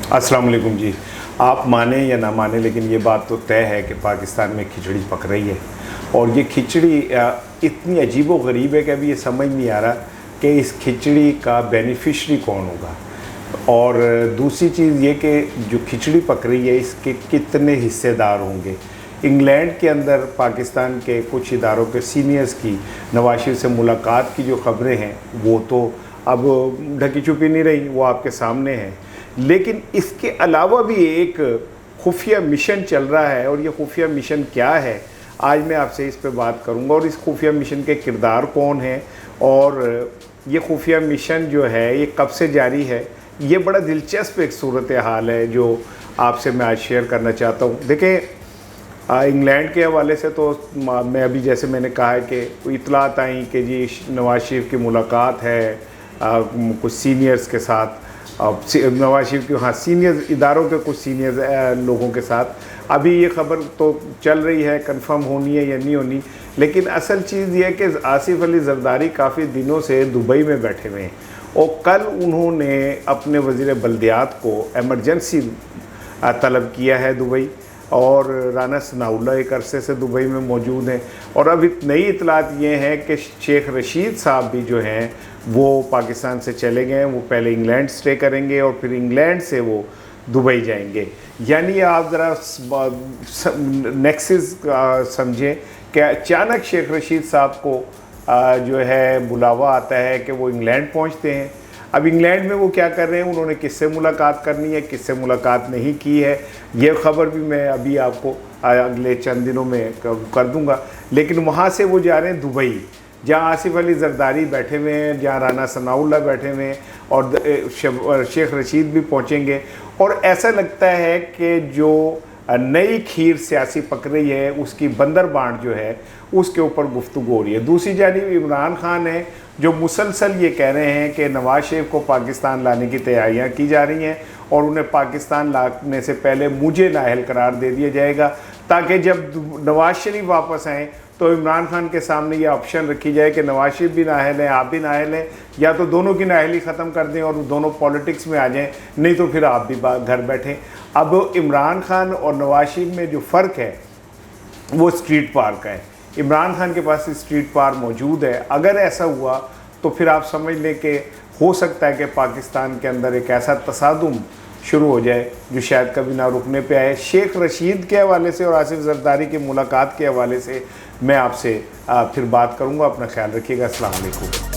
अस्सलाम वालेकुम जी। आप माने या ना माने, लेकिन ये बात तो तय है कि पाकिस्तान में खिचड़ी पक रही है। और ये खिचड़ी इतनी अजीब व गरीब है कि अभी ये समझ नहीं आ रहा कि इस खिचड़ी का बेनिफिशरी कौन होगा। और दूसरी चीज़ ये कि जो खिचड़ी पक रही है इसके कितने हिस्सेदार होंगे। इंग्लैंड के अंदर पाकिस्तान के कुछ इदारों के सीनियर्स की नवाज शरीफ से मुलाकात की जो खबरें हैं वो तो अब ढकी छुपी नहीं रही, वो आपके सामने है। लेकिन इसके अलावा भी एक खुफिया मिशन चल रहा है, और ये खुफिया मिशन क्या है आज मैं आपसे इस पे बात करूंगा। और इस खुफिया मिशन के किरदार कौन है और ये खुफिया मिशन जो है ये कब से जारी है, ये बड़ा दिलचस्प एक सूरत हाल है जो आपसे मैं आज शेयर करना चाहता हूँ। देखें, इंग्लैंड के हवाले से तो मैं अभी जैसे मैंने कहा है कि इतलात आई कि जी नवाज शरीफ की मुलाकात है कुछ सीनियर्स के साथ, नवाज शरीफ के सीनियर इदारों के कुछ सीनियर लोगों के साथ। अभी ये खबर तो चल रही है, कंफर्म होनी है या नहीं होनी। लेकिन असल चीज़ ये है कि आसिफ अली जरदारी काफ़ी दिनों से दुबई में बैठे हुए हैं, और कल उन्होंने अपने वज़ीर बल्दियात को एमरजेंसी तलब किया है दुबई, और राना सनाउल्लाह एक अरसे से दुबई में मौजूद हैं। और अब नई इतलात ये हैं कि शेख रशीद साहब भी जो हैं वो पाकिस्तान से चले गए हैं। वो पहले इंग्लैंड स्टे करेंगे और फिर इंग्लैंड से वो दुबई जाएंगे। यानी आप ज़रा नेक्सिस समझें कि अचानक शेख रशीद साहब को जो है बुलावा आता है कि वो इंग्लैंड पहुंचते हैं। अब इंग्लैंड में वो क्या कर रहे हैं, उन्होंने किससे मुलाकात करनी है, किससे मुलाकात नहीं की है, ये ख़बर भी मैं अभी आपको अगले चंद दिनों में कर दूंगा। लेकिन वहाँ से वो जा रहे हैं दुबई, जहाँ आसिफ अली जरदारी बैठे हुए हैं, जहाँ राना सनाउल्लाह बैठे हुए हैं, और शेख रशीद भी पहुँचेंगे। और ऐसा लगता है कि जो नई खीर सियासी पक रही है उसकी बंदर बांट जो है उसके ऊपर गुफ्तगू हो रही है। दूसरी जानिब इमरान खान है जो मुसलसल ये कह रहे हैं कि नवाज शरीफ को पाकिस्तान लाने की तैयारियां की जा रही हैं, और उन्हें पाकिस्तान लाने से पहले मुझे नाअहल करार दे दिया जाएगा, ताकि जब नवाज शरीफ वापस आएँ तो इमरान खान के सामने ये ऑप्शन रखी जाए कि नवाज शरीफ भी नाअहल हैं, आप भी नाअहल हैं, या तो दोनों की नाअहली ख़त्म कर दें और दोनों पॉलिटिक्स में आ जाएं, नहीं तो फिर आप भी घर बैठें। अब इमरान खान और नवाज शरीफ में जो फ़र्क है वो स्ट्रीट पार का है। इमरान खान के पास स्ट्रीट पार मौजूद है। अगर ऐसा हुआ तो फिर आप समझ लें कि हो सकता है कि पाकिस्तान के अंदर एक ऐसा तसादुम शुरू हो जाए जो शायद कभी ना रुकने पे आए। शेख रशीद के हवाले से और आसिफ जरदारी की मुलाकात के हवाले से मैं आपसे फिर बात करूंगा। अपना ख्याल रखिएगा। अस्सलाम वालेकुम।